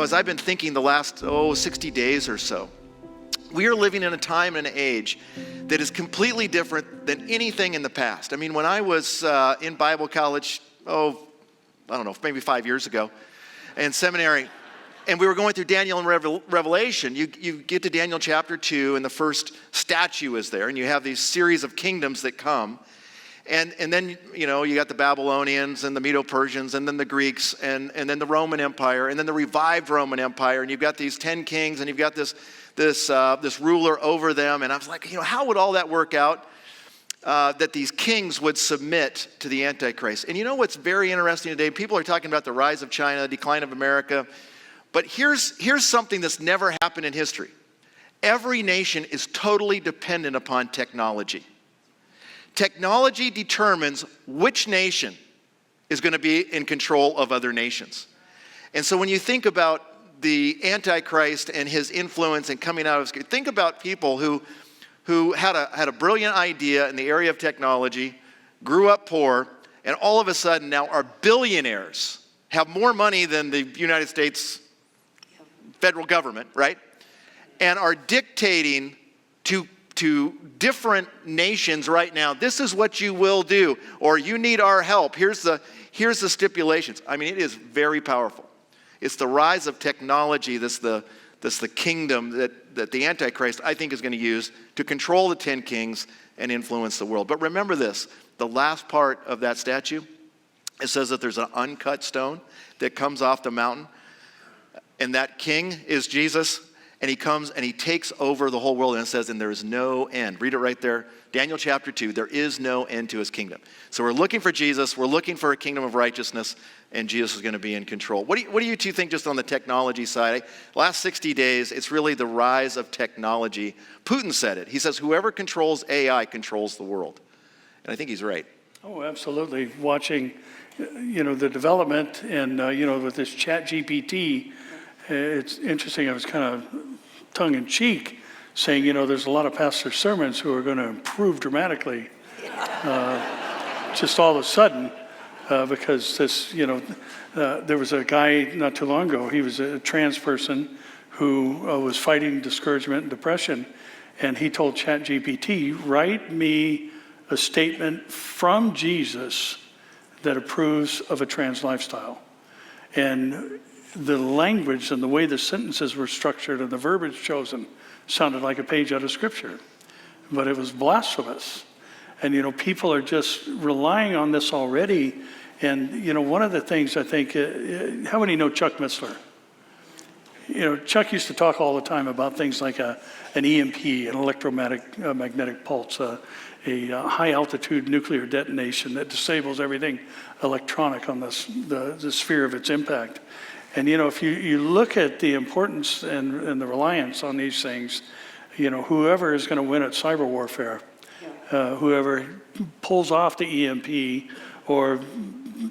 as I've been thinking the last, 60 days or so, we are living in a time and an age that is completely different than anything in the past. I mean, when I was in Bible college, I don't know, maybe 5 years ago, in seminary, and we were going through Daniel and Revelation, you get to Daniel chapter 2, and the first statue is there, and you have these series of kingdoms that come. And then, you got the Babylonians and the Medo-Persians and then the Greeks and then the Roman Empire and then the revived Roman Empire. And you've got these 10 kings and you've got this ruler over them. And I was like, how would all that work out that these kings would submit to the Antichrist? And what's very interesting today? People are talking about the rise of China, the decline of America. But here's something that's never happened in history. Every nation is totally dependent upon technology. Technology determines which nation is going to be in control of other nations. And so when you think about the Antichrist and his influence and coming out of, think about people who had a brilliant idea in the area of technology, grew up poor, and all of a sudden now are billionaires, have more money than the United States federal government, right? And are dictating to different nations right now, this is what you will do, or you need our help. Here's the stipulations. I mean, it is very powerful. It's the rise of technology that's the kingdom that the Antichrist, I think, is going to use to control the 10 kings and influence the world. But remember this, the last part of that statue, it says that there's an uncut stone that comes off the mountain, and that king is Jesus. And he comes and he takes over the whole world, and it says, and there is no end. Read it right there. Daniel chapter 2, there is no end to his kingdom. So we're looking for Jesus. We're looking for a kingdom of righteousness, and Jesus is going to be in control. What do you two think just on the technology side? Last 60 days, it's really the rise of technology. Putin said it. He says, whoever controls AI controls the world. And I think he's right. Oh, absolutely. Watching, the development and, with this chat GPT, it's interesting. I was kind of tongue-in-cheek saying, there's a lot of pastor sermons who are going to improve dramatically just all of a sudden because this, there was a guy not too long ago, he was a trans person who was fighting discouragement and depression, and he told ChatGPT, write me a statement from Jesus that approves of a trans lifestyle. And the language and the way the sentences were structured and the verbiage chosen sounded like a page out of Scripture, but it was blasphemous. And, people are just relying on this already. And, one of the things I think, how many know Chuck Missler? Chuck used to talk all the time about things like an EMP, an electromagnetic pulse, a high-altitude nuclear detonation that disables everything electronic on the sphere of its impact. And, if you look at the importance and the reliance on these things, whoever is going to win at cyber warfare, whoever pulls off the EMP or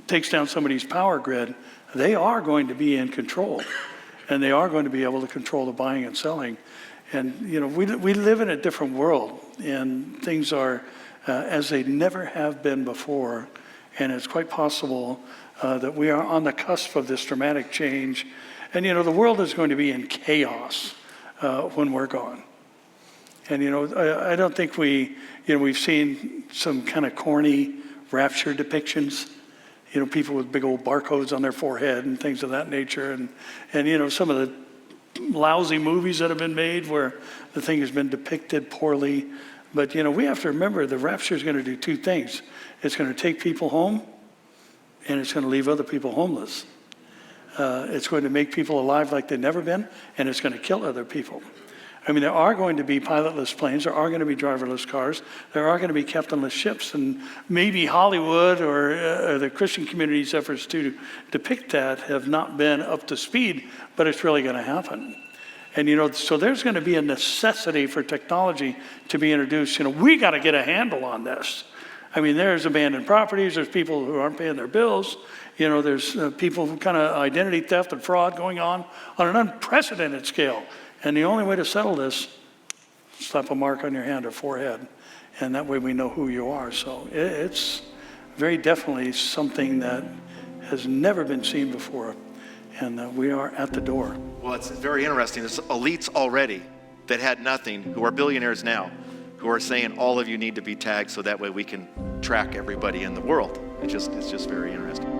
takes down somebody's power grid, they are going to be in control. And they are going to be able to control the buying and selling. And, we live in a different world, and things are as they never have been before. And it's quite possible that we are on the cusp of this dramatic change. And, the world is going to be in chaos when we're gone. And, I don't think we've seen some kind of corny rapture depictions, people with big old barcodes on their forehead and things of that nature. And some of the lousy movies that have been made where the thing has been depicted poorly. But, we have to remember the rapture is going to do two things. It's going to take people home, and it's going to leave other people homeless. It's going to make people alive like they've never been, and it's going to kill other people. I mean, there are going to be pilotless planes. There are going to be driverless cars. There are going to be captainless ships. And maybe Hollywood or the Christian community's efforts to depict that have not been up to speed, but it's really going to happen. And, so there's going to be a necessity for technology to be introduced. We got to get a handle on this. I mean, there's abandoned properties. There's people who aren't paying their bills. There's people who kind of identity theft and fraud going on an unprecedented scale. And the only way to settle this, slap a mark on your hand or forehead, and that way we know who you are. So it's very definitely something that has never been seen before. and we are at the door. Well, it's very interesting. There's elites already that had nothing, who are billionaires now, who are saying all of you need to be tagged so that way we can track everybody in the world. It's just very interesting.